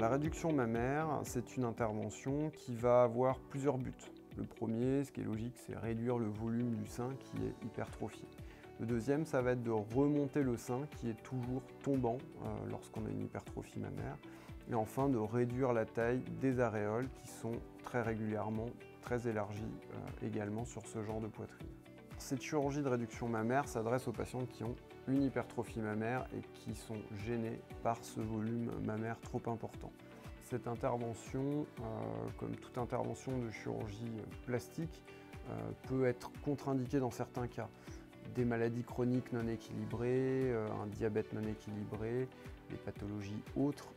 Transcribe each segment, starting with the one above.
la réduction mammaire, c'est une intervention qui va avoir plusieurs buts. Le premier, ce qui est logique, c'est réduire le volume du sein qui est hypertrophié. Le deuxième, ça va être de remonter le sein qui est toujours tombant lorsqu'on a une hypertrophie mammaire. Et enfin, de réduire la taille des aréoles qui sont très régulièrement très élargies également sur ce genre de poitrine. Cette chirurgie de réduction mammaire s'adresse aux patients qui ont une hypertrophie mammaire et qui sont gênés par ce volume mammaire trop important. Cette intervention, comme toute intervention de chirurgie plastique, peut être contre-indiquée dans certains cas. Des maladies chroniques non équilibrées, un diabète non équilibré, des pathologies autres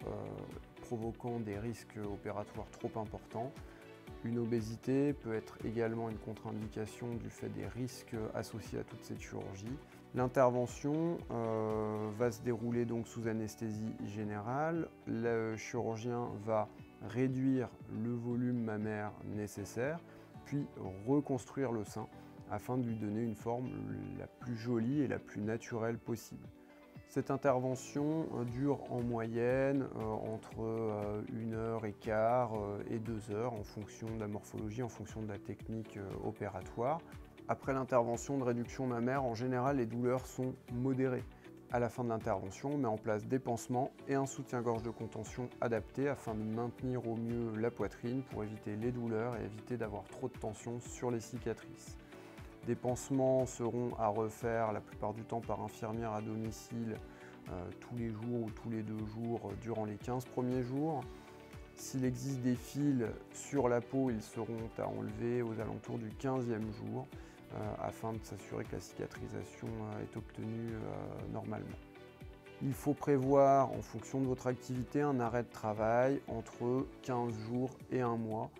provoquant des risques opératoires trop importants. Une obésité peut être également une contre-indication du fait des risques associés à toute cette chirurgie. L'intervention va se dérouler donc sous anesthésie générale. Le chirurgien va réduire le volume mammaire nécessaire, puis reconstruire le sein afin de lui donner une forme la plus jolie et la plus naturelle possible. Cette intervention dure en moyenne entre 1h15 et 2 heures en fonction de la morphologie, en fonction de la technique opératoire. Après l'intervention de réduction mammaire, en général, les douleurs sont modérées. À la fin de l'intervention, on met en place des pansements et un soutien-gorge de contention adapté afin de maintenir au mieux la poitrine pour éviter les douleurs et éviter d'avoir trop de tension sur les cicatrices. Des pansements seront à refaire la plupart du temps par infirmière à domicile tous les jours ou tous les 2 jours durant les 15 premiers jours. S'il existe des fils sur la peau, ils seront à enlever aux alentours du 15e jour afin de s'assurer que la cicatrisation est obtenue normalement. Il faut prévoir, en fonction de votre activité, un arrêt de travail entre 15 jours et 1 mois.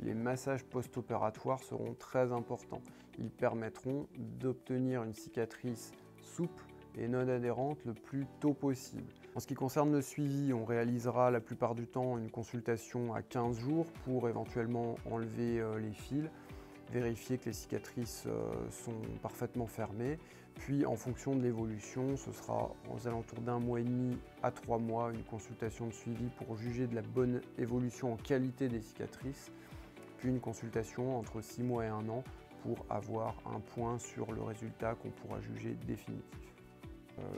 Les massages post-opératoires seront très importants. Ils permettront d'obtenir une cicatrice souple et non adhérente le plus tôt possible. En ce qui concerne le suivi, on réalisera la plupart du temps une consultation à 15 jours pour éventuellement enlever les fils, vérifier que les cicatrices sont parfaitement fermées. Puis en fonction de l'évolution, ce sera aux alentours d'1 mois et demi à 3 mois une consultation de suivi pour juger de la bonne évolution en qualité des cicatrices. Puis une consultation entre 6 mois et 1 an pour avoir un point sur le résultat qu'on pourra juger définitif.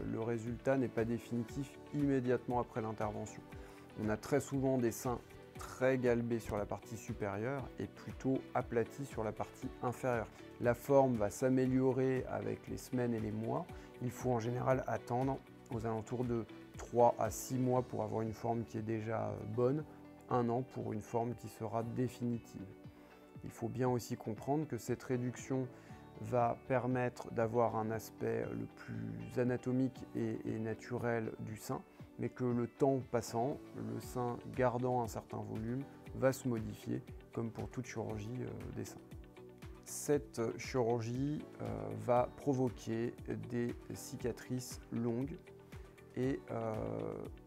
Le résultat n'est pas définitif immédiatement après l'intervention. On a très souvent des seins très galbés sur la partie supérieure et plutôt aplatis sur la partie inférieure. La forme va s'améliorer avec les semaines et les mois. Il faut en général attendre aux alentours de 3 à 6 mois pour avoir une forme qui est déjà bonne, 1 an pour une forme qui sera définitive. Il faut bien aussi comprendre que cette réduction va permettre d'avoir un aspect le plus anatomique et naturel du sein, mais que le temps passant, le sein gardant un certain volume, va se modifier, comme pour toute chirurgie des seins. Cette chirurgie va provoquer des cicatrices longues et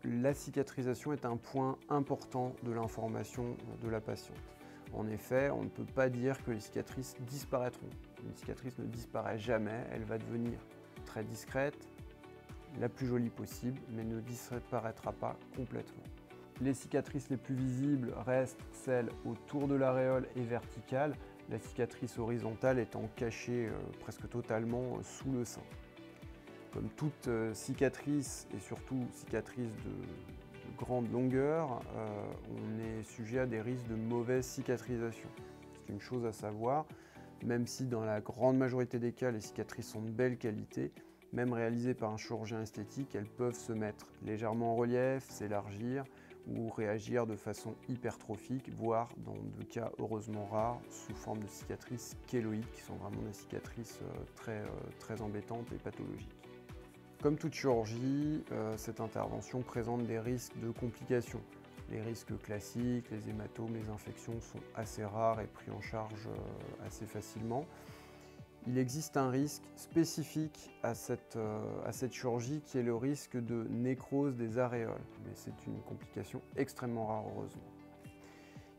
la cicatrisation est un point important de l'information de la patiente. En effet, on ne peut pas dire que les cicatrices disparaîtront. Une cicatrice ne disparaît jamais, elle va devenir très discrète, la plus jolie possible, mais ne disparaîtra pas complètement. Les cicatrices les plus visibles restent celles autour de l'aréole et verticales, la cicatrice horizontale étant cachée presque totalement sous le sein. Comme toute cicatrice, et surtout cicatrice de grande longueur, on est sujet à des risques de mauvaise cicatrisation. C'est une chose à savoir, même si dans la grande majorité des cas, les cicatrices sont de belle qualité, même réalisées par un chirurgien esthétique, elles peuvent se mettre légèrement en relief, s'élargir ou réagir de façon hypertrophique, voire dans des cas heureusement rares, sous forme de cicatrices kéloïdes, qui sont vraiment des cicatrices très embêtantes et pathologiques. Comme toute chirurgie, cette intervention présente des risques de complications. Les risques classiques, les hématomes, les infections sont assez rares et pris en charge assez facilement. Il existe un risque spécifique à cette chirurgie qui est le risque de nécrose des aréoles. Mais c'est une complication extrêmement rare, heureusement.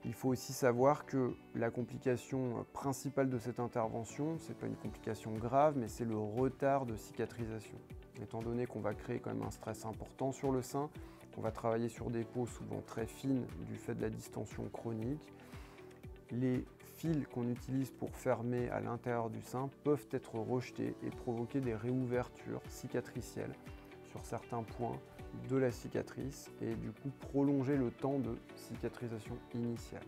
Il faut aussi savoir que la complication principale de cette intervention, ce n'est pas une complication grave, mais c'est le retard de cicatrisation. Étant donné qu'on va créer quand même un stress important sur le sein, On va travailler sur des peaux souvent très fines du fait de la distension chronique. Les fils qu'on utilise pour fermer à l'intérieur du sein peuvent être rejetés et provoquer des réouvertures cicatricielles sur certains points de la cicatrice et du coup prolonger le temps de cicatrisation initiale.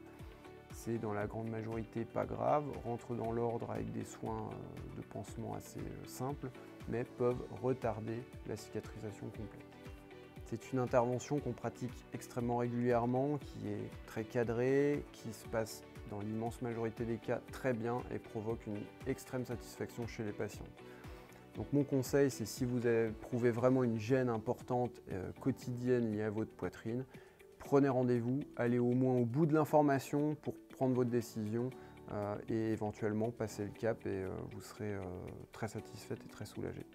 C'est dans la grande majorité pas grave, rentre dans l'ordre avec des soins de pansement assez simples, mais peuvent retarder la cicatrisation complète. C'est une intervention qu'on pratique extrêmement régulièrement, qui est très cadrée, qui se passe dans l'immense majorité des cas très bien et provoque une extrême satisfaction chez les patients. Donc mon conseil, c'est si vous éprouvez vraiment une gêne importante quotidienne liée à votre poitrine, prenez rendez-vous, allez au moins au bout de l'information pour prendre votre décision et éventuellement passer le cap et vous serez très satisfaite et très soulagée.